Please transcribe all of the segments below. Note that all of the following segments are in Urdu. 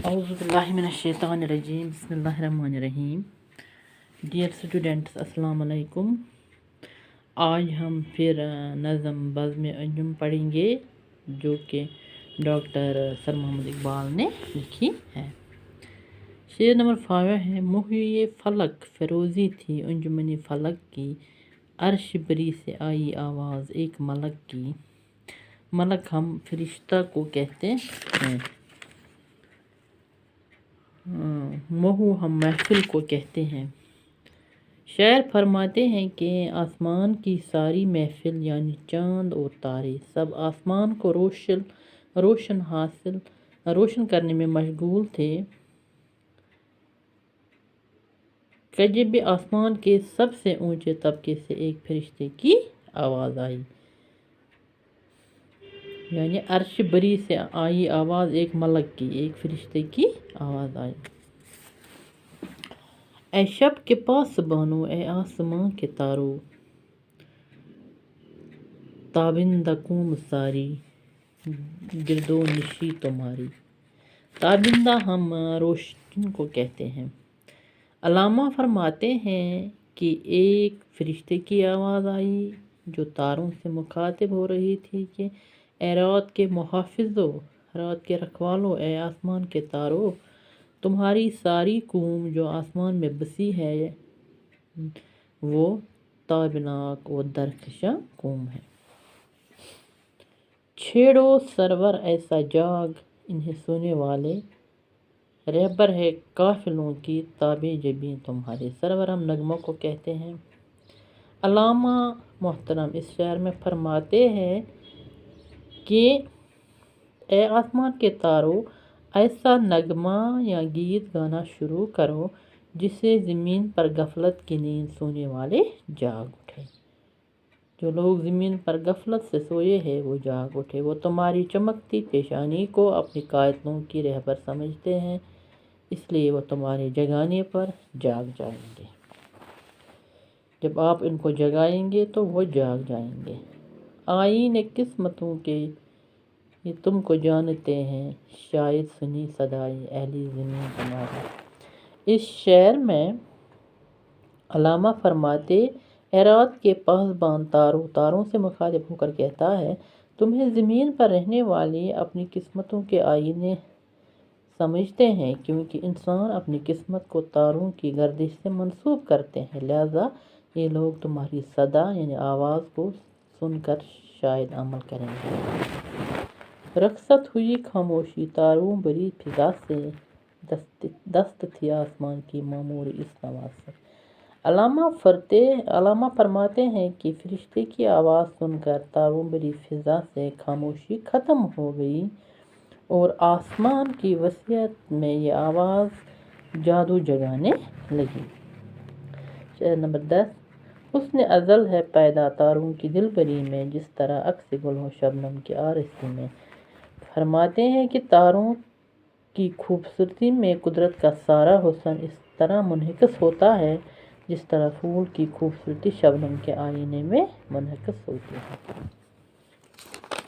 اعوذ باللہ من الشیطان الرجیم بسم اللہ الرحمن الرحیم. ڈیئر اسٹوڈنٹس السلام علیکم. آج ہم پھر نظم بزم انجم پڑھیں گے جو کہ ڈاکٹر سر محمد اقبال نے لکھی ہے. شعر نمبر 5 ہے. محیِ فلک فیروزی تھی انجمن فلک کی، عرش بری سے آئی آواز ایک ملک کی. ملک ہم فرشتہ کو کہتے ہیں، محو ہم محفل کو کہتے ہیں. شاعر فرماتے ہیں کہ آسمان کی ساری محفل یعنی چاند اور تارے سب آسمان کو روشن کرنے میں مشغول تھے. کجب آسمان کے سب سے اونچے طبقے سے ایک فرشتے کی آواز آئی، یعنی عرش بری سے آئی آواز ایک ملک کی، ایک فرشتے کی آواز آئی. اے شب کے پاسبانو، اے آسماں کے تارو، تابندہ قوم ساری گردو نشی تمہاری. تابندہ ہم روشن کو کہتے ہیں. علامہ فرماتے ہیں کہ ایک فرشتے کی آواز آئی جو تاروں سے مخاطب ہو رہی تھی کہ اے رات کے محافظو، رات کے رکھوالو، اے آسمان کے تارو، تمہاری ساری قوم جو آسمان میں بسی ہے وہ تابناک و درخشاں قوم ہے. چھیڑو سرور ایسا جاگ انہیں سونے والے، رہبر ہے قافلوں کی تابع جبیں تمہارے. سرور ہم نغموں کو کہتے ہیں. علامہ محترم اس شعر میں فرماتے ہیں کہ اے آسمان کے تارو، ایسا نغمہ یا گیت گانا شروع کرو جس سے زمین پر غفلت کی نیند سونے والے جاگ اٹھے. جو لوگ زمین پر غفلت سے سوئے ہیں وہ جاگ اٹھے. وہ تمہاری چمکتی پیشانی کو اپنی قائدوں کی رہبر سمجھتے ہیں، اس لیے وہ تمہارے جگانے پر جاگ جائیں گے. جب آپ ان کو جگائیں گے تو وہ جاگ جائیں گے. آئین قسمتوں کے یہ تم کو جانتے ہیں، شاید سنی صدائے اہل زمین تمہاری. اس شعر میں علامہ فرماتے اے رات کے پاسبان تارو، تاروں سے مخاطب ہو کر کہتا ہے تمہیں زمین پر رہنے والے اپنی قسمتوں کے آئینے سمجھتے ہیں، کیونکہ انسان اپنی قسمت کو تاروں کی گردش سے منسوب کرتے ہیں، لہذا یہ لوگ تمہاری صدا یعنی آواز کو سن کر شاید عمل کریں گے. رخصت ہوئی خاموشی تاروں بری فضا سے، دست تھی آسمان کی معمور اس نواز سے. علامہ فرماتے ہیں کہ فرشتے کی آواز سن کر تاروں بری فضا سے خاموشی ختم ہو گئی اور آسمان کی وسعت میں یہ آواز جادو جگانے لگی. شعر نمبر 10. حسن ازل ہے پیدا تاروں کی دلبری میں، جس طرح عکس گل ہو شبنم کی آرزی میں. فرماتے ہیں کہ تاروں کی خوبصورتی میں قدرت کا سارا حسن اس طرح منعکس ہوتا ہے جس طرح پھول کی خوبصورتی شبنم کے آئینے میں منعکس ہوتی ہے،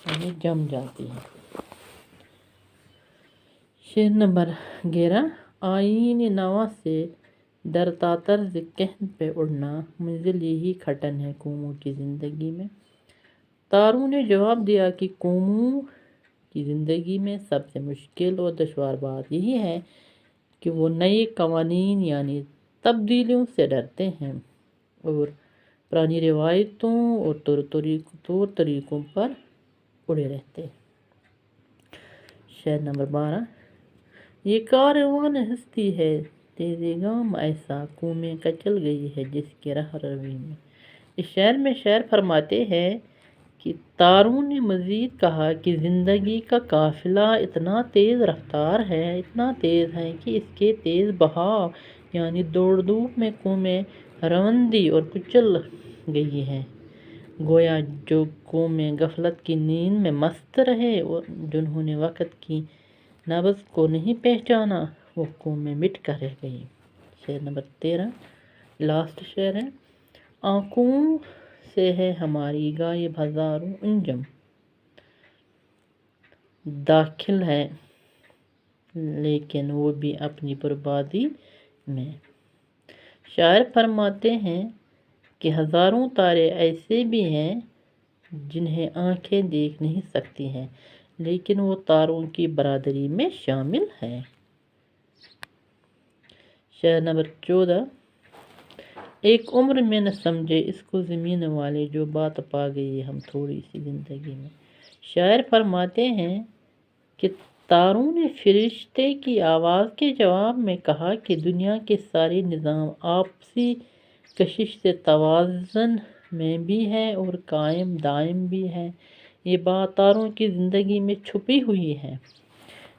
یعنی جم جاتی ہے. شعر نمبر 11. آئین نوا سے ڈرتا طرز کہن پہ اڑنا، منزل یہی کھٹن ہے قوموں کی زندگی میں. تاروں نے جواب دیا کہ قوموں کی زندگی میں سب سے مشکل اور دشوار بات یہی ہے کہ وہ نئے قوانین یعنی تبدیلیوں سے ڈرتے ہیں اور پرانی روایتوں اور طور طریقوں پر اڑے رہتے. شعر نمبر 12. یہ کاروان ہستی ہے تیز گام ایسا، قومیں کچل گئی ہے جس کی رہ روی میں. اس شعر میں شاعر فرماتے ہیں کہ تاروں نے مزید کہا کہ زندگی کا قافلہ اتنا تیز رفتار ہے، اتنا تیز ہے کہ اس کے تیز بہاؤ یعنی دوڑ دھوپ میں قومیں روندی اور کچل گئی ہیں. گویا جو قومیں غفلت کی نیند میں مست رہے اور جنہوں نے وقت کی نبض کو نہیں پہچانا وہ قومیں مٹ کر رہ گئی. شعر نمبر 13. لاسٹ شعر ہے. آنکھوں سے ہے ہماری غائب ہزاروں انجم، داخل ہے لیکن وہ بھی اپنی بربادی میں۔ شاعر فرماتے ہیں کہ ہزاروں تارے ایسے بھی ہیں جنہیں آنکھیں دیکھ نہیں سکتی ہیں، لیکن وہ تاروں کی برادری میں شامل ہیں۔ شعر نمبر 14۔ ایک عمر میں نہ سمجھے اس کو زمین والے، جو بات پا گئی ہم تھوڑی سی زندگی میں۔ شاعر فرماتے ہیں کہ تاروں نے فرشتے کی آواز کے جواب میں کہا کہ دنیا کے سارے نظام آپسی کشش سے توازن میں بھی ہے اور قائم دائم بھی ہے۔ یہ بات تاروں کی زندگی میں چھپی ہوئی ہے،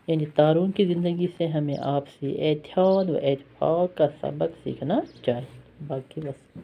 یعنی تاروں کی زندگی سے ہمیں آپسی اتحاد و اتفاق کا سبق سیکھنا چاہیے۔ باقی بس